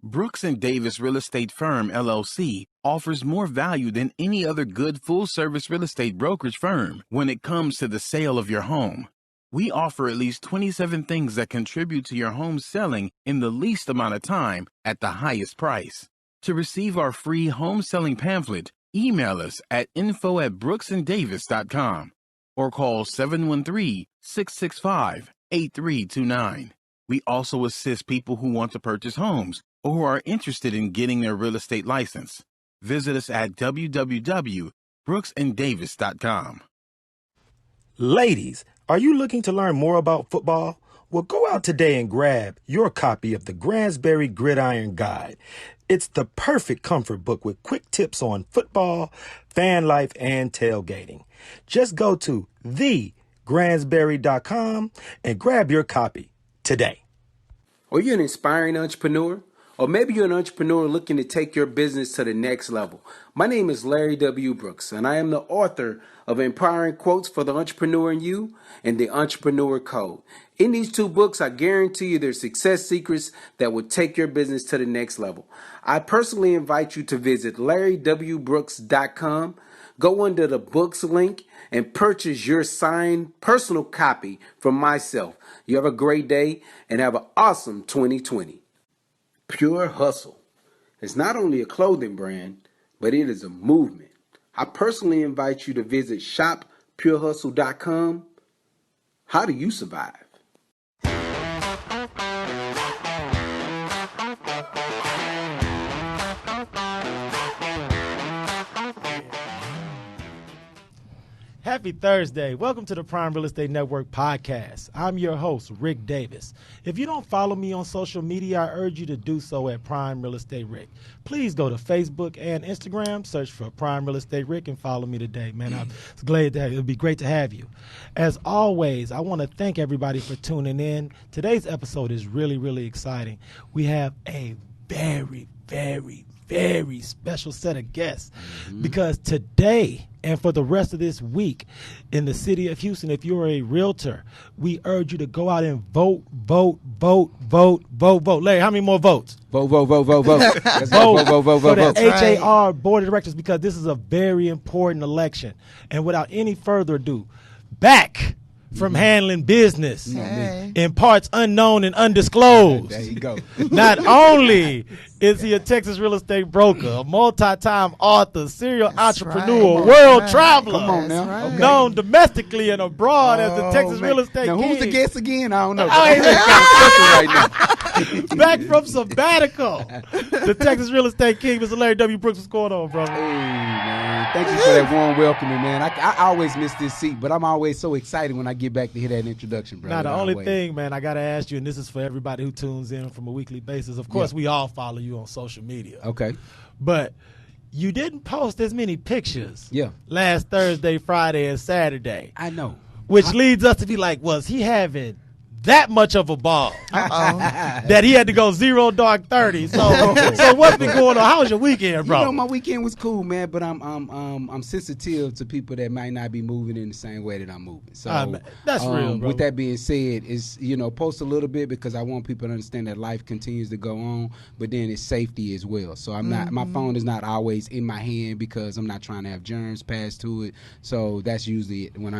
Brooks and Davis Real Estate Firm, LLC, offers more value than any other good full-service real estate brokerage firm when it comes to the sale of your home. We offer at least 27 things that contribute to your home selling in the least amount of time at the highest price. To receive our free home selling pamphlet, email us at info@brooksanddavis.com or call 713-665-8329. We also assist people who want to purchase homes or who are interested in getting their real estate license. Visit us at www.brooksanddavis.com. Ladies, are you looking to learn more about football? Well, go out today and grab your copy of the Gransberry Gridiron Guide. It's the perfect comfort book with quick tips on football, fan life, and tailgating. Just go to thegransberry.com and grab your copy today. Are you an inspiring entrepreneur? Or maybe you're an entrepreneur looking to take your business to the next level. My name is Larry W. Brooks, and I am the author of Empowering Quotes for the Entrepreneur in You and The Entrepreneur Code. In these two books, I guarantee you there's success secrets that will take your business to the next level. I personally invite you to visit LarryWBrooks.com, go under the books link, and purchase your signed personal copy from myself. You have a great day and have an awesome 2020. Pure Hustle is not only a clothing brand, but it is a movement. I personally invite you to visit shoppurehustle.com. How do you survive? Happy Thursday. Welcome to the Prime Real Estate Network podcast. I'm your host, Ric Davis. If you don't follow me on social media, I urge you to do so at Prime Real Estate Ric. Please go to Facebook and Instagram, search for Prime Real Estate Ric, and follow me today, man. I'm glad that it'll be great to have you. As always, I want to thank everybody for tuning in. Today's episode is really, really exciting. We have a very, very, very special set of guests because today and for the rest of this week in the city of Houston, if you're a realtor, we urge you to go out and vote. Larry, how many more votes? Vote. Vote for the HAR Board of Directors because this is a very important election. And without any further ado, back from handling business in parts unknown and undisclosed. There you go. Not only is he a Texas real estate broker, a multi-time author, serial entrepreneur, world traveler, Come on now. Okay. known domestically and abroad as the Texas real estate now, king. who's the guest again? I don't know. Back from sabbatical, the Texas real estate king, Mr. Larry W. Brooks. What's going on, brother? Hey, man. Thank you for that warm welcoming, man. I always miss this seat, but I'm always so excited when I get back to hear that introduction, bro. Now, the only thing, man, I got to ask you, and this is for everybody who tunes in from a weekly basis. Of course, we all follow you on social media. Okay. But you didn't post as many pictures last Thursday, Friday, and Saturday. I know. Which leads us to be like, was he having that much of a ball that he had to go 0 dark 30? So what's been going on? How was your weekend, bro? You know, my weekend was cool, man, but I'm sensitive to people that might not be moving in the same way that I'm moving. So that's real, bro. With that being said, is post a little bit because I want people to understand that life continues to go on, but then it's safety as well. So I'm not my phone is not always in my hand because I'm not trying to have germs pass to it. So that's usually it. When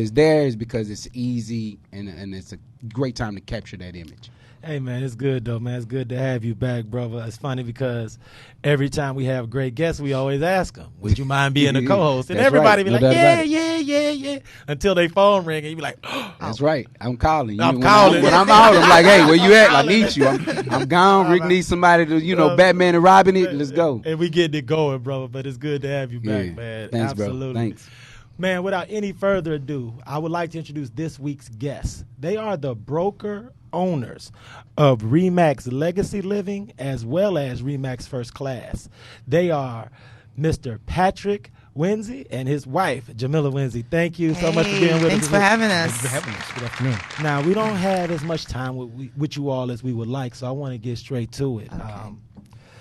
it's there is because it's easy and it's a great time to capture that image. Hey, man, it's good, though, man. It's good to have you back, brother. It's funny because every time we have great guests, we always ask them, would you mind being a co-host? And everybody be like, yeah. Until they phone ring, and you be like, oh. That's right. I'm calling. I'm calling. When I'm out, I'm like, hey, where you at? I need you. I'm gone. Rick needs somebody to, Batman and Robin it. Let's go. And we getting it going, brother. But it's good to have you back, man. Thanks, absolutely. Bro. Thanks. Man, without any further ado, I would like to introduce this week's guests. They are the broker owners of RE/MAX Legacy Living as well as RE/MAX First Class. They are Mr. Patrick Winsey and his wife, Jemila Winsey. Thank you so much for being with us. Thanks for having us. Thanks for having us. Good afternoon. Now, we don't have as much time with you all as we would like, so I want to get straight to it. Okay.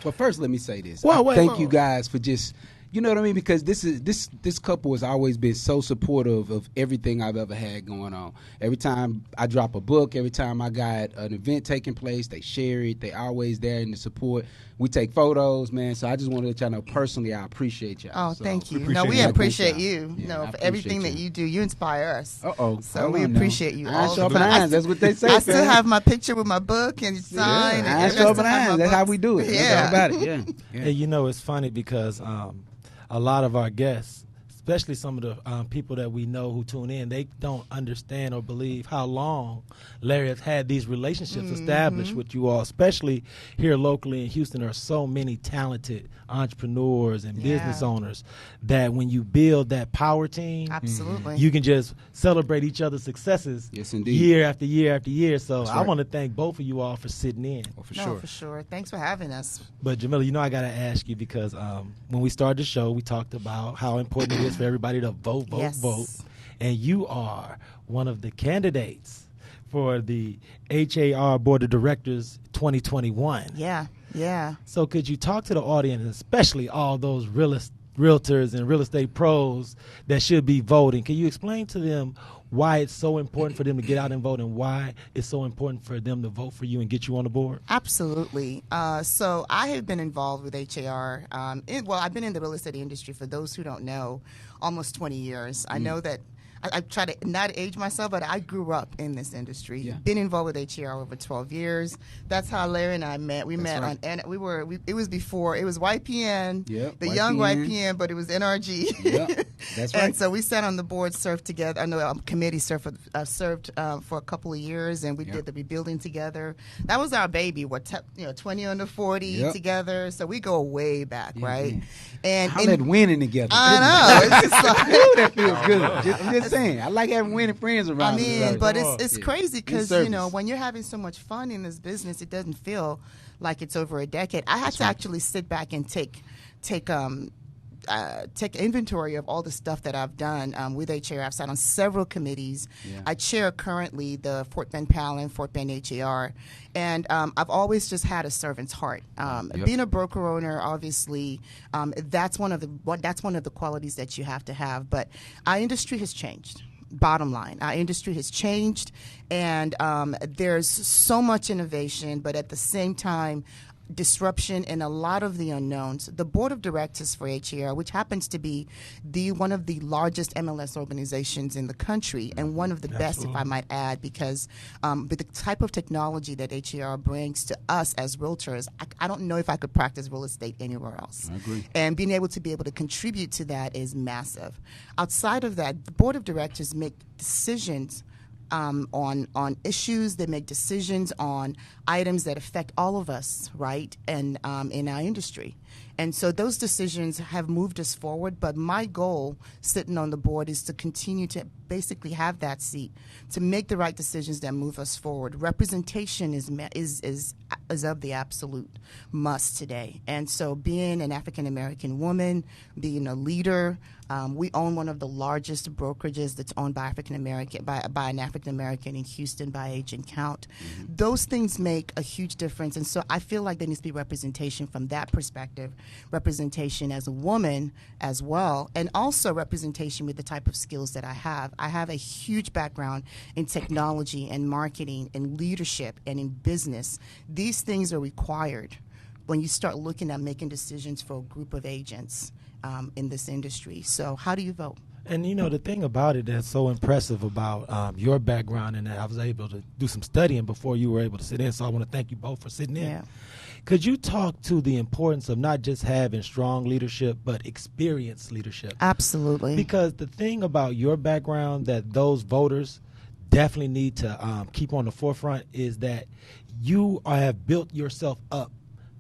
Well, first, let me say this. Thank you guys for just You know what I mean? Because this couple has always been so supportive of everything I've ever had going on. Every time I drop a book, every time I got an event taking place, they share it. They always there in the support. We take photos, man. So I just want to let y'all know personally, I appreciate y'all. Oh, so, thank you. appreciate We you. appreciate you. Yeah, For everything that you do. You inspire us. Uh-oh. So we appreciate you. Iron all sharpen the time. irons. That's what they say. I still fam. have my picture with my book and sign. Iron sharpen irons. That's how we do it. Yeah. That's all about it. Yeah. And you know, it's funny because a lot of our guests, especially some of the people that we know who tune in, they don't understand or believe how long Larry has had these relationships established with you all, especially here locally in Houston. There are so many talented entrepreneurs and business owners that when you build that power team, Absolutely. you can just celebrate each other's successes Yes, indeed. year after year after year. So I right. want to thank both of you all for sitting in. For sure. Thanks for having us. But Jemila, you know I got to ask you because when we started the show, we talked about how important it is for everybody to vote. And you are one of the candidates for the HAR Board of Directors 2021. Yeah. So could you talk to the audience, especially all those realtors and real estate pros that should be voting? Can you explain to them why it's so important for them to get out and vote and why it's so important for them to vote for you and get you on the board? Absolutely. So I have been involved with HAR. I've been in the real estate industry, for those who don't know, almost 20 years. I know that I try to not age myself, but I grew up in this industry. Yeah. Been involved with HAR over 12 years. That's how Larry and I met. We met right. and it was before, it was YPN, Yep, the YPN. young YPN, but it was NRG. Yep, that's right. And so we sat on the board, served together. I know a committee served for a couple of years, and we did the rebuilding together. That was our baby. 20 under 40 together. So we go way back, right? Man. And I let winning together. I know. It's just like, Ooh, that feels good. I'm just saying. I like having winning friends around. I mean, but so. it's crazy because, service. when you're having so much fun in this business, it doesn't feel like it's over a decade. I had to actually sit back and take inventory of all the stuff that I've done with HAR. I've sat on several committees. Yeah. I chair currently the Fort Bend PAL and Fort Bend HAR. And I've always just had a servant's heart. Being a broker owner, obviously, that's one of the qualities that you have to have. But our industry has changed. Bottom line, our industry has changed, and there's so much innovation, but at the same time, disruption and a lot of the unknowns. The board of directors for HAR, which happens to be one of the largest MLS organizations in the country and one of the best, if I might add, because with the type of technology that HAR brings to us as realtors, I don't know if I could practice real estate anywhere else. I agree. And being able to contribute to that is massive. Outside of that, the board of directors make decisions on issues. They make decisions on items that affect all of us, right, and in our industry. And so those decisions have moved us forward. But my goal, sitting on the board, is to continue to basically have that seat, to make the right decisions that move us forward. Representation is of the absolute must today. And so being an African-American woman, being a leader, we own one of the largest brokerages that's owned by African-American, by an African-American in Houston by age and count. Mm-hmm. Those things make a huge difference. And so I feel like there needs to be representation from that perspective, representation as a woman as well, and also representation with the type of skills that I have. I have a huge background in technology and marketing and leadership and in business. These things are required when you start looking at making decisions for a group of agents in this industry. So how do you vote? And the thing about it that's so impressive about your background, and that I was able to do some studying before you were able to sit in, so I want to thank you both for sitting in. Yeah. Could you talk to the importance of not just having strong leadership, but experienced leadership? Absolutely. Because the thing about your background that those voters definitely need to keep on the forefront is that you have built yourself up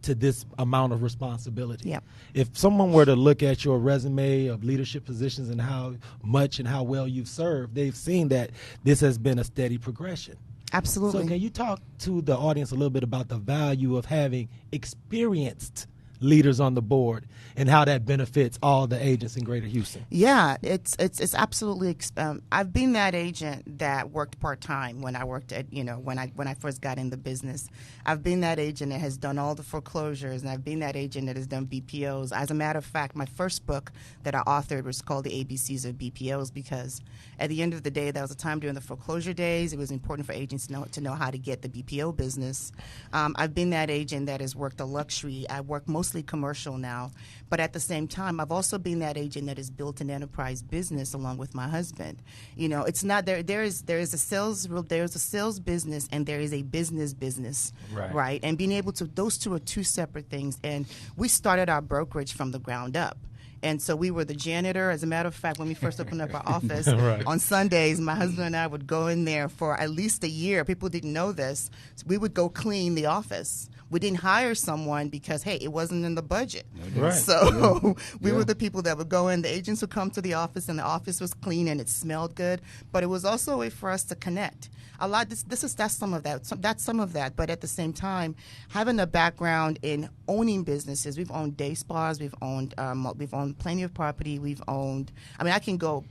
to this amount of responsibility. Yep. If someone were to look at your resume of leadership positions and how much and how well you've served, they've seen that this has been a steady progression. Absolutely. So can you talk to the audience a little bit about the value of having experienced leaders on the board and how that benefits all the agents in Greater Houston. Yeah, it's absolutely. I've been that agent that worked part-time when I worked at, when I first got in the business. I've been that agent that has done all the foreclosures, and I've been that agent that has done BPOs. As a matter of fact, my first book that I authored was called The ABCs of BPOs, because at the end of the day, that was a time during the foreclosure days. It was important for agents to know how to get the BPO business. I've been that agent that has worked a luxury. I work mostly commercial now, but at the same time, I've also been that agent that has built an enterprise business along with my husband. It's not there. There is a sales business, and there is a business, right? And being able to, those two are two separate things. And we started our brokerage from the ground up. And so we were the janitor. As a matter of fact, when we first opened up our office on Sundays, my husband and I would go in there for at least a year. People didn't know this. So we would go clean the office. We didn't hire someone because, hey, it wasn't in the budget. Right. So we were the people that would go in. The agents would come to the office, and the office was clean and it smelled good. But it was also a way for us to connect. That's some of that. That's some of that. But at the same time, having a background in owning businesses, we've owned day spas, we've owned plenty of property, we've owned. I mean, I can go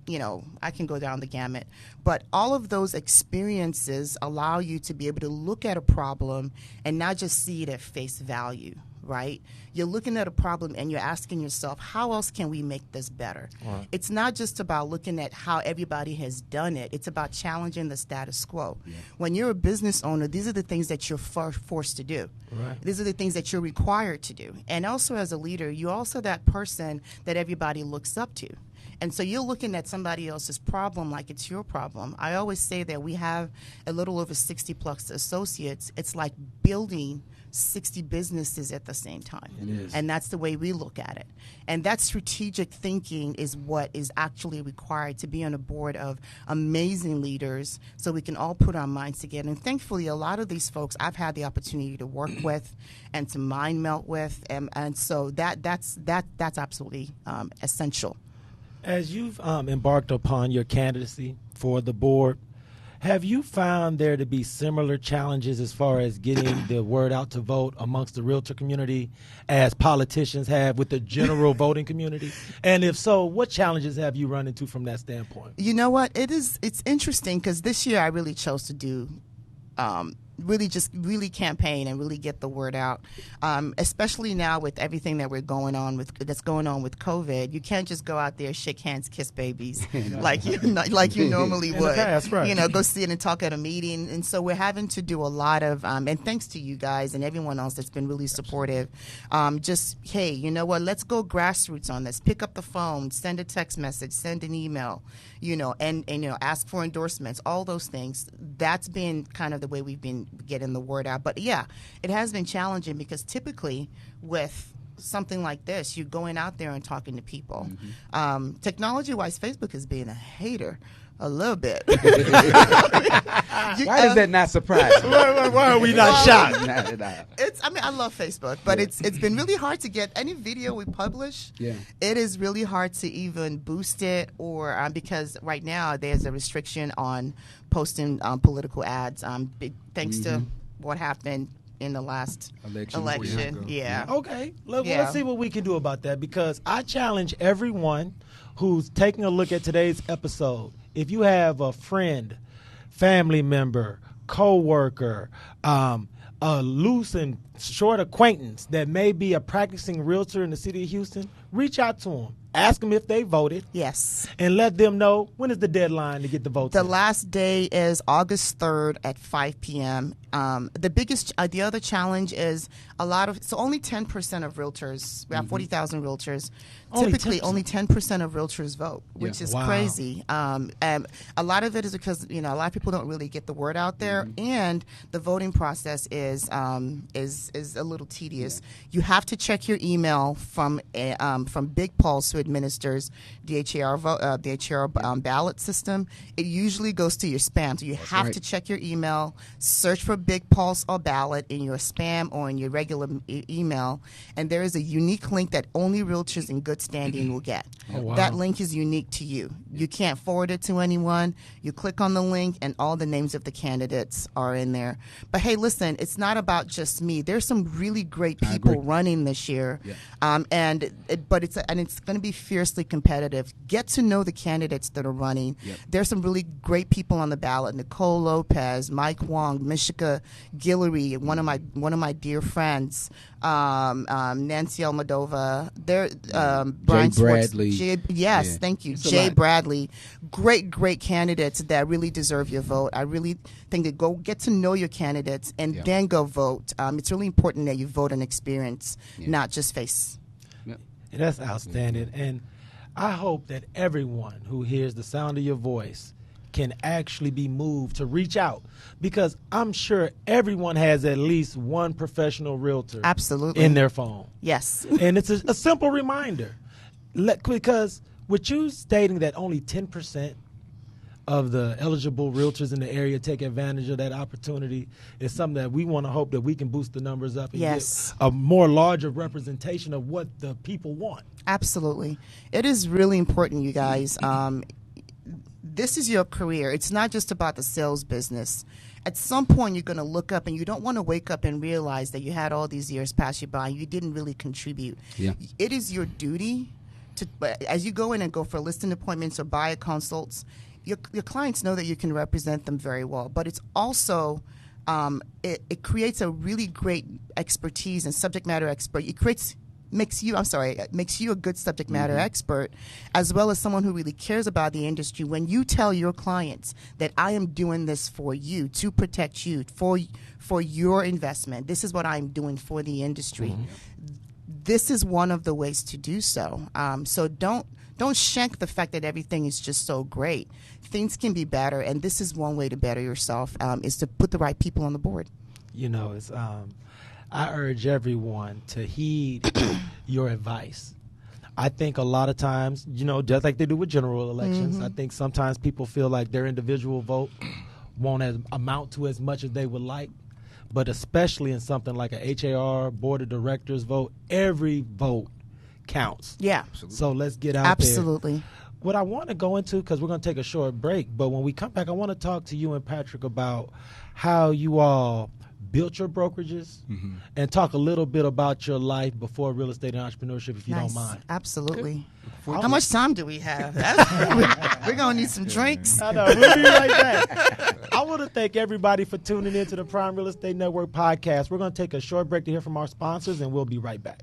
down the gamut. But all of those experiences allow you to be able to look at a problem and not just see it at face value, right? You're looking at a problem and you're asking yourself, how else can we make this better? Right. It's not just about looking at how everybody has done it. It's about challenging the status quo. Yeah. When you're a business owner, these are the things that you're forced to do. Right. These are the things that you're required to do. And also as a leader, you're also that person that everybody looks up to. And so you're looking at somebody else's problem like it's your problem. I always say that we have a little over 60-plus associates. It's like building 60 businesses at the same time. It is. And that's the way we look at it. And that strategic thinking is what is actually required to be on a board of amazing leaders so we can all put our minds together. And thankfully, a lot of these folks I've had the opportunity to work with and to mind melt with. And so that's absolutely essential. As you've embarked upon your candidacy for the board, have you found there to be similar challenges as far as getting the word out to vote amongst the realtor community as politicians have with the general voting community? And if so, what challenges have you run into from that standpoint? You know what? It's interesting because this year I really chose to do really campaign and really get the word out, especially now with everything that's going on with COVID. You can't just go out there, shake hands, kiss babies like you normally would. Past, right. Go sit and talk at a meeting. And so we're having to do a lot of, and thanks to you guys and everyone else that's been really supportive. Just, hey, you know what? Let's go grassroots on this. Pick up the phone, send a text message, send an email, and ask for endorsements. All those things. That's been kind of the way we've been getting the word out. But yeah, it has been challenging because typically with something like this, you're going out there and talking to people. Mm-hmm. Technology-wise, Facebook is being a hater a little bit. Why does that not surprise you? Why are we not shocked? I love Facebook, but it's been really hard to get any video we publish. Yeah. It is really hard to even boost it, or because right now there's a restriction on posting political ads. Thanks to what happened in the last election. Yeah. Okay. Let's see what we can do about that, because I challenge everyone who's taking a look at today's episode. If you have a friend, family member, co-worker, a loose and short acquaintance that may be a practicing realtor in the city of Houston, reach out to them. Ask them if they voted. Yes. And let them know, when is the deadline to get the votes? The last day is August 3rd at 5 p.m. The other challenge is only 10% of realtors, we have 40,000 realtors, typically only 10% of realtors vote, which is crazy. A lot of it is because, a lot of people don't really get the word out there, and the voting process is a little tedious. You have to check your email from Big Pulse, administers the HAR ballot system, it usually goes to your spam. So you have to check your email, search for Big Pulse or ballot in your spam or in your regular email, and there is a unique link that only realtors in good standing will get. Oh, wow. That link is unique to you. You can't forward it to anyone. You click on the link, and all the names of the candidates are in there. But hey, listen, it's not about just me. There's some really great people running this year, but it's going to be fiercely competitive. Get to know the candidates that are running. There's some really great people on the ballot: Nicole Lopez, Mike Wong, Mishika Guillory, one of my dear friends, Nancy Almadova. Brian Jay Bradley. Thank you, Jay Bradley. Great candidates that really deserve your vote. I really think that go get to know your candidates and then go vote. It's really important that you vote on experience, not just face. That's outstanding. And I hope that everyone who hears the sound of your voice can actually be moved to reach out, because I'm sure everyone has at least one professional realtor in their phone. Yes. And it's a simple reminder. Because with you stating that only 10% of the eligible realtors in the area take advantage of that opportunity is something that we want to hope that we can boost the numbers up and get a more larger representation of what the people want. Absolutely. It is really important, you guys. This is your career. It's not just about the sales business. At some point, you're going to look up, and you don't want to wake up and realize that you had all these years pass you by and you didn't really contribute. It is your duty to, as you go in and go for listing appointments or buyer consults, your clients know that you can represent them very well. But it's also it creates a really great expertise and subject matter expert. Makes you a good subject matter expert, as well as someone who really cares about the industry. When you tell your clients that I am doing this for you, to protect you, for your investment, this is what I'm doing for the industry. This is one of the ways to do so. So don't shank the fact that everything is just so great. Things can be better, and this is one way to better yourself, is to put the right people on the board. You know, it's I urge everyone to heed your advice. I think a lot of times, just like they do with general elections, I think sometimes people feel like their individual vote won't amount to as much as they would like. But especially in something like a HAR Board of Directors vote, every vote counts. Yeah. So let's get out there. Absolutely. What I want to go into, because we're going to take a short break, but when we come back, I want to talk to you and Patrick about how you all built your brokerages and talk a little bit about your life before real estate and entrepreneurship, if you don't mind. Absolutely. How much time do we have? We're going to need some drinks. I know. We'll be right back. I want to thank everybody for tuning in to the Prime Real Estate Network podcast. We're going to take a short break to hear from our sponsors, and we'll be right back.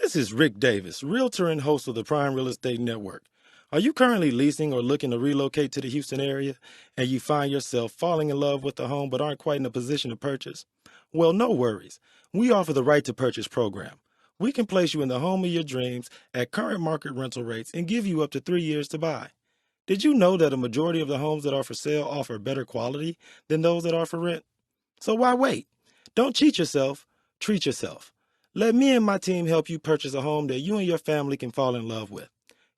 This is Rick Davis, realtor and host of the Prime Real Estate Network. Are you currently leasing or looking to relocate to the Houston area and you find yourself falling in love with the home but aren't quite in a position to purchase? Well, no worries. We offer the Right to Purchase program. We can place you in the home of your dreams at current market rental rates and give you up to 3 years to buy. Did you know that a majority of the homes that are for sale offer better quality than those that are for rent? So why wait? Don't cheat yourself, treat yourself. Let me and my team help you purchase a home that you and your family can fall in love with.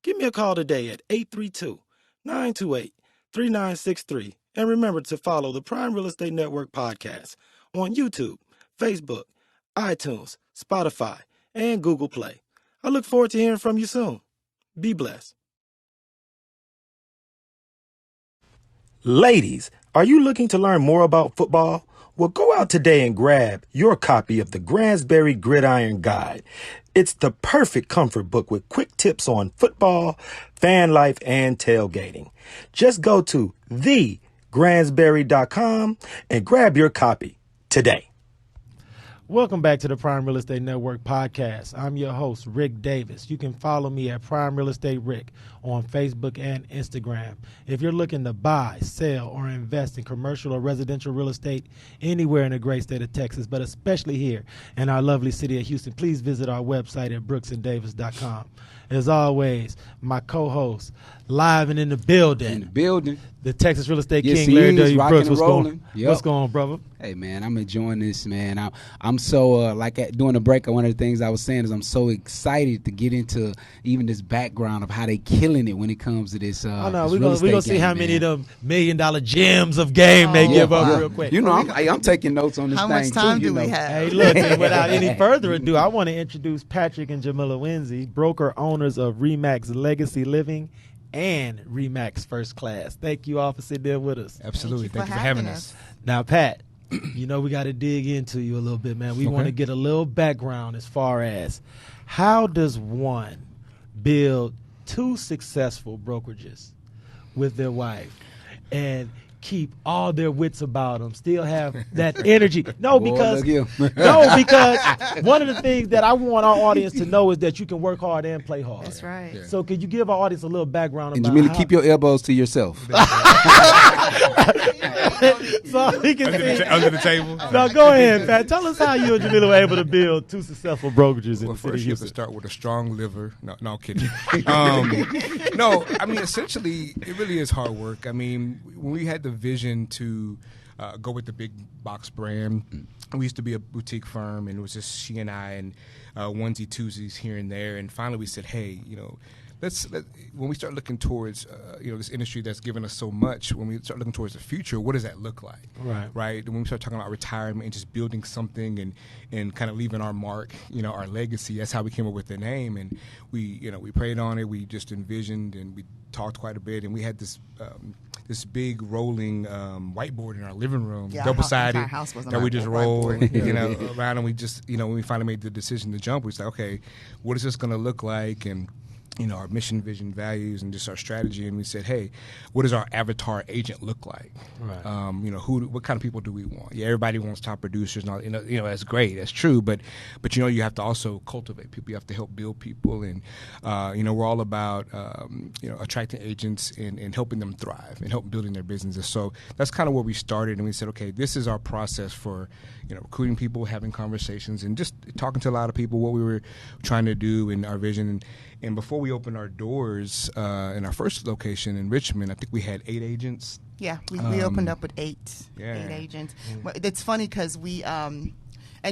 Give me a call today at 832-928-3963. And remember to follow the Prime Real Estate Network podcast on YouTube, Facebook, iTunes, Spotify, and Google Play. I look forward to hearing from you soon. Be blessed. Ladies, are you looking to learn more about football? Well, go out today and grab your copy of the Gransberry Gridiron Guide. It's the perfect comfort book with quick tips on football, fan life, and tailgating. Just go to thegransberry.com and grab your copy today. Welcome back to the Prime Real Estate Network podcast. I'm your host, Rick Davis. You can follow me at Prime Real Estate Rick on Facebook and Instagram. If you're looking to buy, sell, or invest in commercial or residential real estate anywhere in the great state of Texas, but especially here in our lovely city of Houston, please visit our website at brooksandavis.com. As always, my co-host, live and in the building. the Texas real estate Yes, king, he Larry is, W. rocking Brooks. and rolling. Yep. What's going on, brother? Hey, man, I'm enjoying this, man. I'm so, during the break, one of the things I was saying is I'm so excited to get into even this background of how they killing it when it comes to this Oh, no, this we're real going to estate see game, how many man. of them $1 million gems of game they give up real quick. You know, I'm taking notes on this How thing, much time too, do we have? Hey, look, and without any further ado, I want to introduce Patrick and Jemila Winsey, broker owners of RE/MAX Legacy Living and RE/MAX First Class. Thank you all for sitting there with us. Absolutely. Thank you for having us. Now, Pat, you know we got to dig into you a little bit, man. We want to get a little background as far as how does one build two successful brokerages with their wife and keep all their wits about them, still have that energy. No, because one of the things that I want our audience to know is that you can work hard and play hard. That's right. Yeah. So could you give our audience a little background And about Jamila, how, keep your elbows to yourself. so he can see. Under the table. No, go ahead, Pat. Tell us how you and Jamila were able to build two successful brokerages in Well, the city of first you have to Houston. start with a strong liver. No, I'm kidding. No, I mean, essentially, it really is hard work. I mean, when we had the vision to go with the big box brand, we used to be a boutique firm, and it was just she and I and onesie twosies here and there. And finally, we said, hey, when we start looking towards this industry that's given us so much, when we start looking towards the future, what does that look like? Right. And when we start talking about retirement and just building something and kind of leaving our mark, our legacy, that's how we came up with the name. And we prayed on it. We just envisioned and we talked quite a bit. And we had this big rolling whiteboard in our living room, double-sided, that we just rolled around. And we just, when we finally made the decision to jump, we said, okay, what is this going to look like? And our mission, vision, values, and just our strategy. And we said, hey, what does our avatar agent look like? Right. What kind of people do we want? Yeah, everybody wants top producers. And all, that's great. That's true. But you have to also cultivate people. You have to help build people. And, we're all about, attracting agents and helping them thrive and help building their businesses. So that's kind of where we started. And we said, okay, this is our process for, recruiting people, having conversations, and just talking to a lot of people, what we were trying to do and our vision. And before we opened our doors in our first location in Richmond, I think we had 8 agents. Yeah, we opened up with 8 agents. Well, it's funny because we, and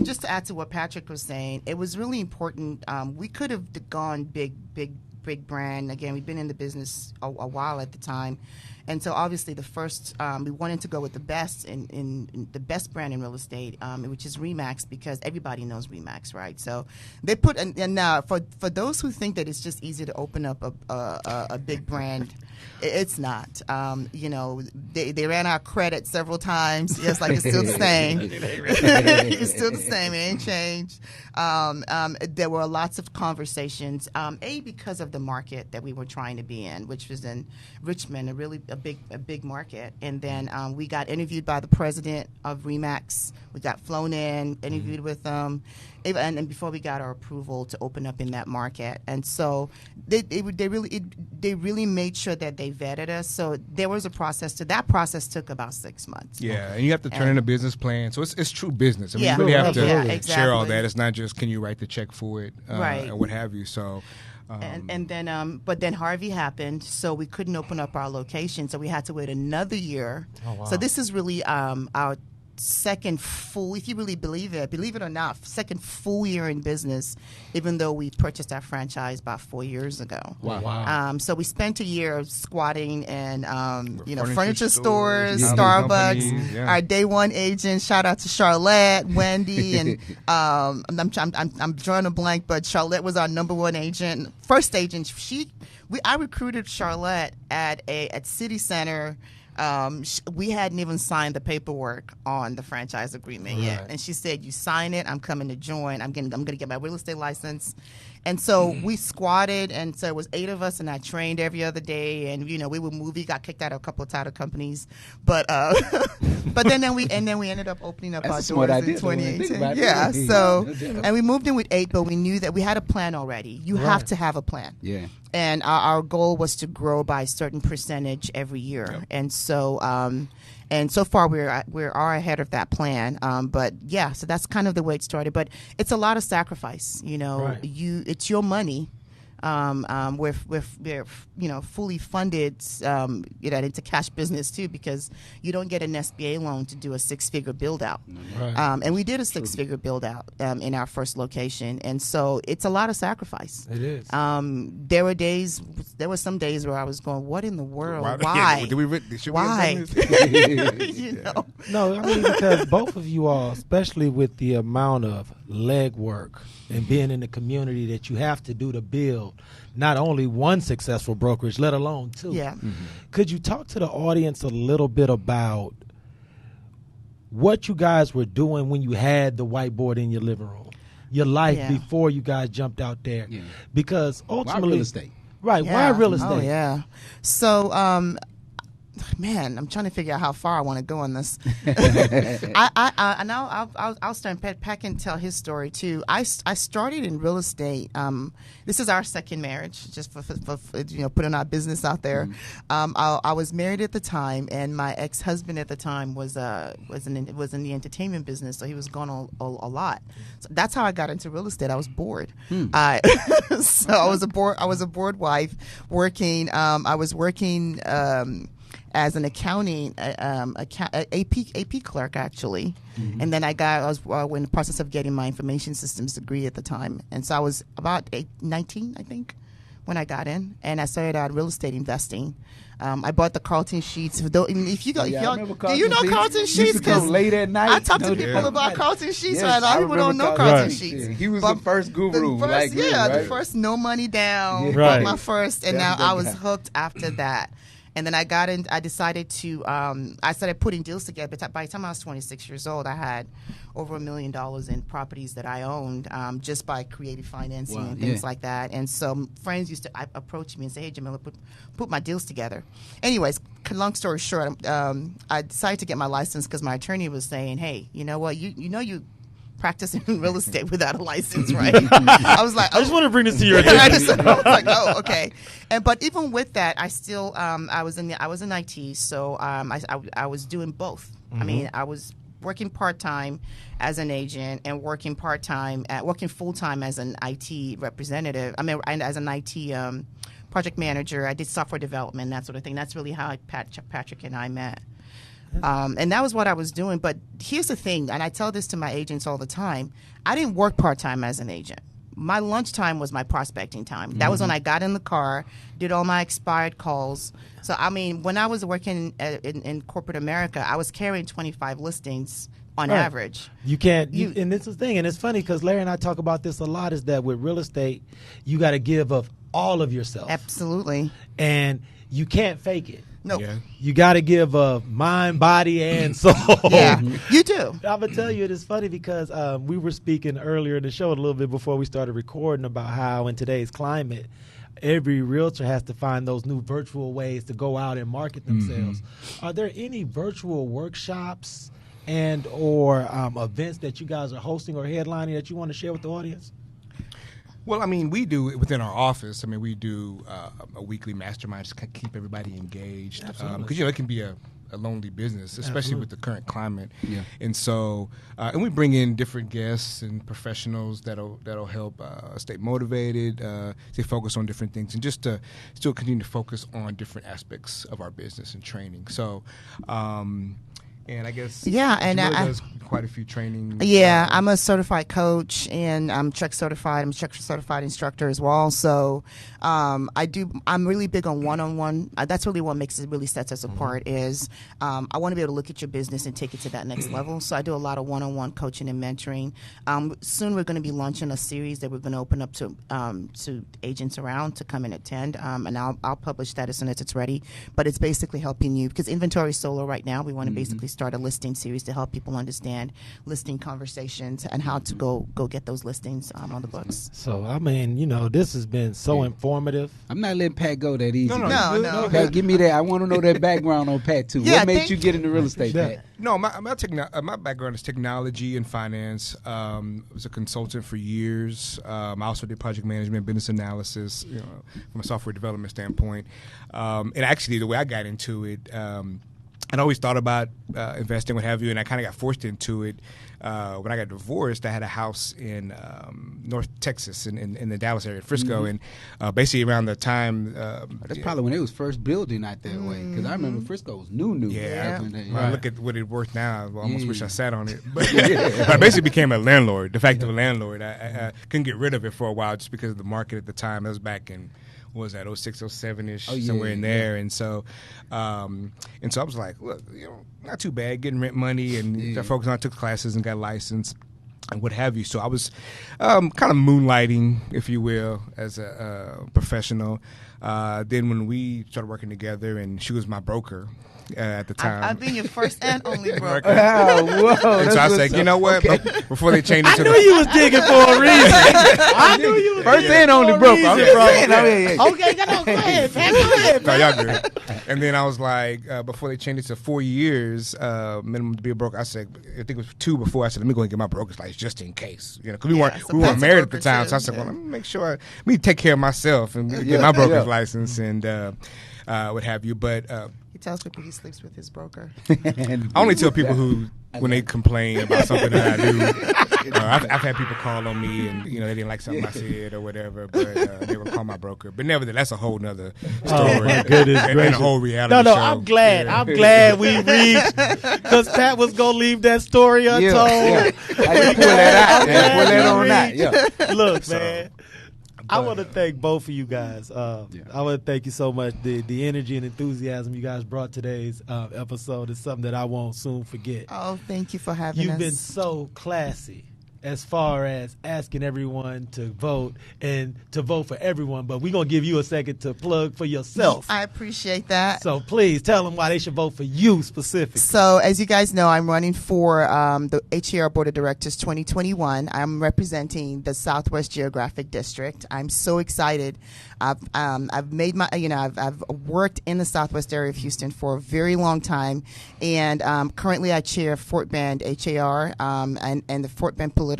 just to add to what Patrick was saying, it was really important. We could have gone big brand. Again, we've been in the business a while at the time. And so obviously the first, we wanted to go with the best in the best brand in real estate, which is RE/MAX, because everybody knows RE/MAX, right? So they put, and now for those who think that it's just easy to open up a big brand, it's not. They ran our credit several times. It's like it's still the same. It's still the same. It ain't changed. There were lots of conversations. Because of the market that we were trying to be in, which was in Richmond, a big market. And then we got interviewed by the president of RE/MAX. We got flown in, interviewed with them, and before we got our approval to open up in that market. And so they really made sure that they vetted us. So there was a process. That process took about 6 months. Yeah, and you have to turn in a business plan. So it's true business. I mean, Yeah, you really have to exactly. share all that. It's not just can you write the check for it, Right. or what have you. So. But then Harvey happened, so we couldn't open up our location, so we had to wait another year. Oh, wow. So this is really our second full, if you really believe it or not, second full year in business, even though we purchased our franchise about 4 years ago. Wow. So we spent a year squatting in Furniture stores, stores, Starbucks. companies, yeah. Our day one agent, shout out to Charlotte, Wendy, and I'm drawing a blank, but Charlotte was our number one agent, first agent. I recruited Charlotte at City Center. We hadn't even signed the paperwork on the franchise agreement yet, and she said, "You sign it, I'm coming to join. I'm going to get my real estate license." And so we squatted, and so it was 8 of us, and I trained every other day, and we would move. We got kicked out of a couple of title companies, but then we ended up opening up our doors in 2018. Yeah, so and we moved in with 8, but we knew that we had a plan already. You have to have a plan. Yeah. And our goal was to grow by a certain percentage every year, and so far we are ahead of that plan. But yeah, so that's kind of the way it started. But it's a lot of sacrifice. It's your money. We're fully funded into cash business too, because you don't get an SBA loan to do a 6-figure build out. Right. And we did a 6-figure build out in our first location, and so it's a lot of sacrifice. It is. There were some days where I was going, "What in the world? Yeah, Why? Why?" No, I mean, because both of you all, especially with the amount of legwork and being in the community that you have to do to build not only one successful brokerage, let alone two. Yeah. Could you talk to the audience a little bit about what you guys were doing when you had the whiteboard in your living room? Your life before you guys jumped out there. Yeah. Because ultimately... Why real estate? Right, Yeah. why real estate? Oh, yeah. So, man, I'm trying to figure out how far I want to go on this. I'll start. Pat can tell his story too. I started in real estate. This is our second marriage, just for putting our business out there. I was married at the time, and my ex-husband at the time was in the entertainment business, so he was gone a lot. So that's how I got into real estate. I was bored. So I was a bored wife working. I was working. As an accounting AP clerk, actually. And then I was in the process of getting my information systems degree at the time. And so I was about 19, I think, when I got in, and I started out real estate investing. I bought the Carlton sheets. If you go, do you know Carlton sheets? Because late at night, I talk to people about Carlton sheets. Right? A lot of people don't know Carlton sheets. Yeah. He was the first guru. The first no money down. Yeah. Right. My first, and now I was hooked after that. And then I decided to, I started putting deals together. But by the time I was 26 years old, I had over $1 million in properties that I owned just by creative financing and things like that. And so friends used to approach me and say, "Hey, Jemila, put my deals together." Anyways, long story short, I decided to get my license because my attorney was saying, "Hey, you know what, you practice in real estate without a license, right?" I was like, I just want to bring this to your attention. I was like, "Oh, okay." But even with that, I still I was in IT, so I was doing both. I mean, I was working part-time as an agent and working full-time as an IT representative. I mean, as an IT project manager. I did software development, that sort of thing. That's really how Patrick and I met. And that was what I was doing. But here's the thing, and I tell this to my agents all the time. I didn't work part-time as an agent. My lunchtime was my prospecting time. That was when I got in the car, did all my expired calls. So, I mean, when I was working in corporate America, I was carrying 25 listings on average. You can't, and this is the thing, and it's funny because Larry and I talk about this a lot, is that with real estate, you got to give of all of yourself. Absolutely. And you can't fake it. No. Yeah. You got to give of mind, body, and soul. Yeah, you do. I'm going to tell you, it is funny because we were speaking earlier in the show a little bit before we started recording about how in today's climate, every realtor has to find those new virtual ways to go out and market themselves. Are there any virtual workshops and or events that you guys are hosting or headlining that you want to share with the audience? Well, I mean, we do within our office. I mean, we do a weekly mastermind to keep everybody engaged. Because, it can be a lonely business, especially with the current climate. Yeah. And so, and we bring in different guests and professionals that'll help stay motivated, stay focused on different things, and just to still continue to focus on different aspects of our business and training. So, and I guess and I does quite a few training. Yeah, I'm a certified coach, and I'm Check certified. I'm a Check certified instructor as well. So I'm really big on one-on-one. That's really what really sets us apart. Is I want to be able to look at your business and take it to that next level. So I do a lot of one-on-one coaching and mentoring. Soon we're going to be launching a series that we're going to open up to agents around to come and attend, and I'll publish that as soon as it's ready. But it's basically helping you because inventory is so low right now. We want to basically start a listing series to help people understand listing conversations and how to go get those listings on the books. So, I mean, this has been so informative. I'm not letting Pat go that easy. No. Pat, give me that. I want to know that background on Pat, too. Yeah, what made you get into real estate, Pat? No, my background is technology and finance. I was a consultant for years. I also did project management, business analysis, from a software development standpoint. And actually, the way I got into it, I'd always thought about investing, what have you, and I kind of got forced into it. When I got divorced, I had a house in North Texas, in the Dallas area, Frisco, and basically around the time... That's probably when it was first building out that way, because I remember Frisco was new. Yeah, when I look at what it's worth now, I almost wish I sat on it. But, but I basically became a landlord, de facto landlord. I couldn't get rid of it for a while just because of the market at the time. It was back in... what was that, 06, 07-ish, somewhere in there. And so I was like, look, not too bad, getting rent money, and I focused on, took classes and got licensed and what have you. So I was kind of moonlighting, if you will, as a professional. Then when we started working together, and she was my broker at the time. I've been your first and only broker. Whoa, and so I said, you know what? Okay. Before they changed it to I knew you was digging for a reason. I knew you was first and only broker. I'm just saying. Okay, go ahead, man. Go ahead, no, y'all good. And then I was like, before they changed it to 4 years minimum to be a broker, I said, I think it was 2 before. I said, let me go and get my broker's license just in case, because we weren't married at the time. So I said, well, let me make sure let me take care of myself and get my broker's license and what have you. But he tells people he sleeps with his broker. I only tell people who, when they complain about something that I do. I've had people call on me and they didn't like something I said or whatever, but they would call my broker. But nevertheless, that's a whole nother story. Oh my goodness and a whole reality no, show. I'm glad. Yeah. I'm glad we reached, because Pat was gonna leave that story untold. I didn't pull that out. Pull that on out. Yeah. Look, man. I want to thank both of you guys. I want to thank you so much. The energy and enthusiasm you guys brought today's episode is something that I won't soon forget. Oh, thank you for having us. You've been so classy as far as asking everyone to vote and to vote for everyone, but we're going to give you a second to plug for yourself. I appreciate that. So please tell them why they should vote for you specifically. So as you guys know, I'm running for the HAR Board of Directors 2021. I'm representing the Southwest Geographic District. I'm so excited. I've made my, I've worked in the Southwest area of Houston for a very long time, and currently I chair Fort Bend HAR and the Fort Bend Political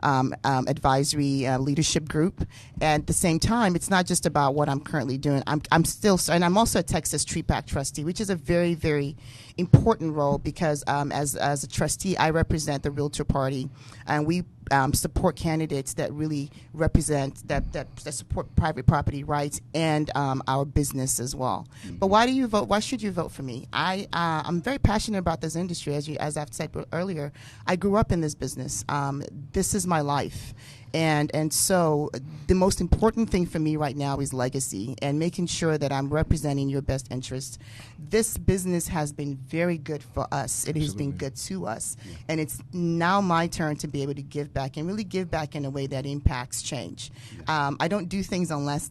Advisory Leadership Group. At the same time, it's not just about what I'm currently doing. I'm still, and I'm also a Texas Tree Pact trustee, which is a very, very important role because as a trustee, I represent the Realtor Party, and we support candidates that really represent that support private property rights and our business as well. Mm-hmm. But why do you vote? Why should you vote for me? I'm very passionate about this industry, as I've said earlier. I grew up in this business. This is my life. And so the most important thing for me right now is legacy and making sure that I'm representing your best interests. This business has been very good for us. It has been good to us. Yeah. And it's now my turn to be able to give back and really give back in a way that impacts change. Yeah. I don't do things unless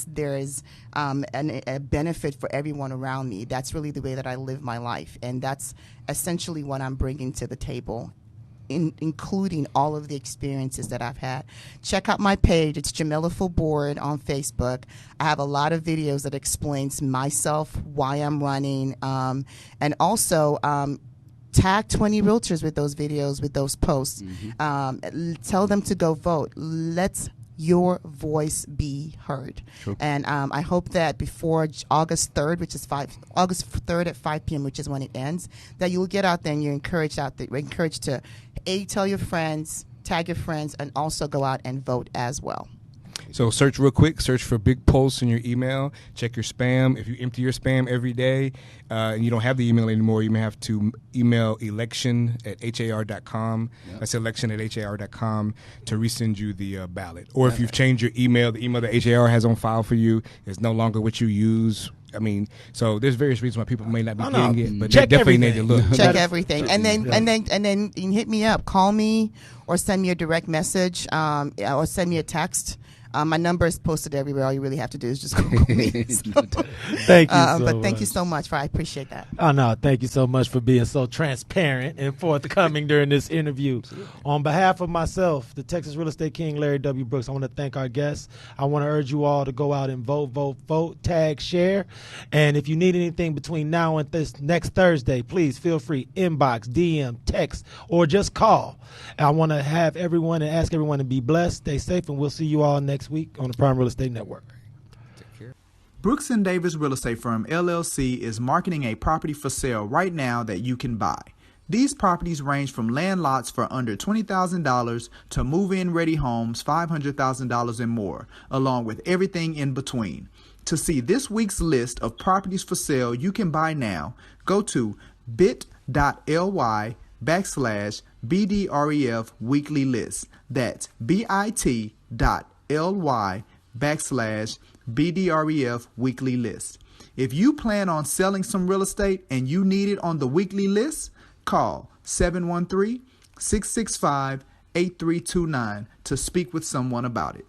there is a benefit for everyone around me. That's really the way that I live my life. And that's essentially what I'm bringing to the table, including all of the experiences that I've had. Check out my page. It's Jemila Board on Facebook. I have a lot of videos that explains myself, why I'm running, and also tag 20 realtors with those videos, with those posts. Mm-hmm. Tell them to go vote. Let's your voice be heard. Sure. And I hope that before August 3rd, which is August 3rd at 5 p.m., which is when it ends, that you'll get out there and you're encouraged to tell your friends, tag your friends, and also go out and vote as well. So search real quick. Search for Big Pulse in your email. Check your spam. If you empty your spam every day and you don't have the email anymore, you may have to email election@har.com. Yep. That's election@har.com to resend you the ballot. Or if you've changed your email, the email that HAR has on file for you is no longer what you use. I mean, so there's various reasons why people may not be getting it, but they definitely need to look. Check everything, and then you can hit me up, call me, or send me a direct message, or send me a text. My number is posted everywhere. All you really have to do is just Google me. Thank you thank you so much. I appreciate that. Oh, no, thank you so much for being so transparent and forthcoming during this interview. On behalf of myself, the Texas Real Estate King, Larry W. Brooks, I want to thank our guests. I want to urge you all to go out and vote, tag, share. And if you need anything between now and this next Thursday, please feel free, inbox, DM, text, or just call. I want to have everyone and ask everyone to be blessed, stay safe, and we'll see you all next week on the Prime Real Estate Network. Take care. Brooks & Davis Real Estate Firm, LLC is marketing a property for sale right now that you can buy. These properties range from land lots for under $20,000 to move-in ready homes $500,000 and more, along with everything in between. To see this week's list of properties for sale you can buy now, go to bit.ly/BDREF weekly list. That's bit.ly/BDREF weekly list. If you plan on selling some real estate and you need it on the weekly list, call 713-665-8329 to speak with someone about it.